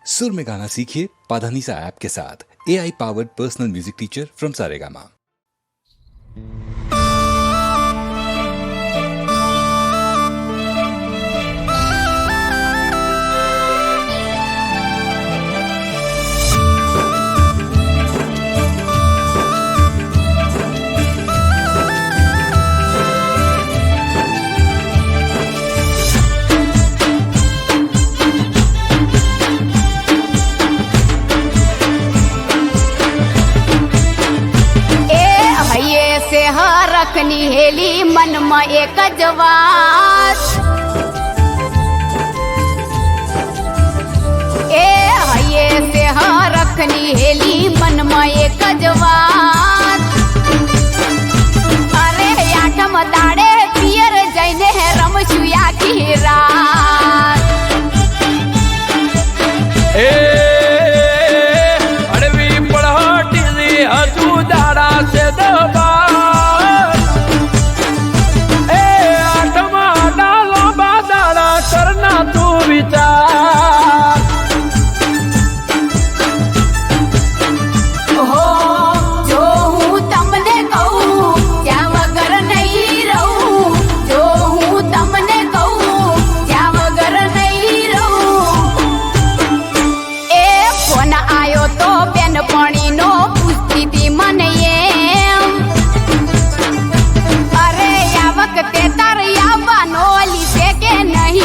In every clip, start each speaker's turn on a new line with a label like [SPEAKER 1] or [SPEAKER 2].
[SPEAKER 1] सुर में गाना सीखिए पाधानीसा ऐप के साथ। AI powered personal music teacher from Saregama.
[SPEAKER 2] रखनी हेली मन में एक जवास हये से रखनी हेली मन में एक जवास। अरे आठम दाड़े पियर जैने है रमसुया की रात
[SPEAKER 3] अड़वी पढ़ाटी हजू दाड़ा से दबा करना तू विचार
[SPEAKER 2] हो जो हूँ तमने कहूँ क्या वगर नहीं रहूँ, जो हूँ तमने कहूँ क्या वगर नहीं रहूँ। ए फोन आयो तो बेन पानी नो पूछती थी मन ये अरे या वक्त तार या बनोली से के नहीं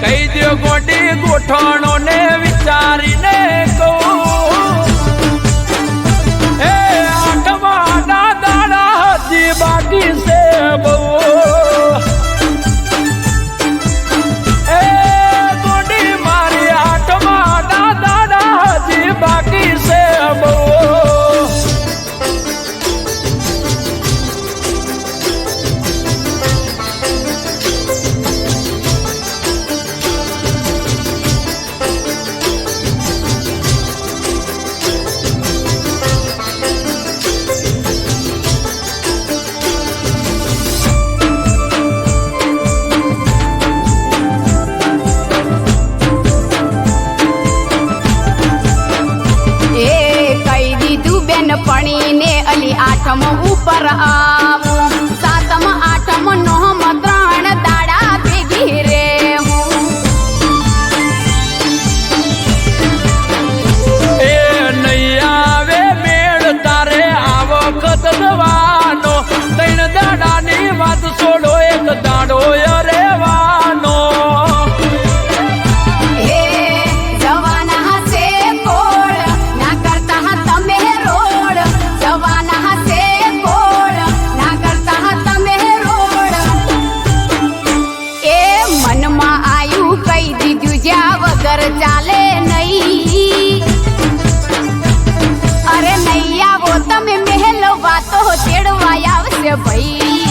[SPEAKER 3] कही दियो गोडी गोठणों ने विचारी ने को आठवा दादा हजी बाकी से बहु गोडी मारी आठवा दादा हजी बाकी से बहु।
[SPEAKER 2] पणी ने अली आठम ऊपर आवू सातम आठम नोम त्रण दाड़ा भेगी रे हूँ
[SPEAKER 3] नहीं आवे मेड़ तारे आवो कत दवानो तीन दाड़ा नी बात छोड़ो एक दाड़ो अरे वानो
[SPEAKER 2] चाले नहीं अरे नैया वो तमें महल बातो चेड़वाया से भई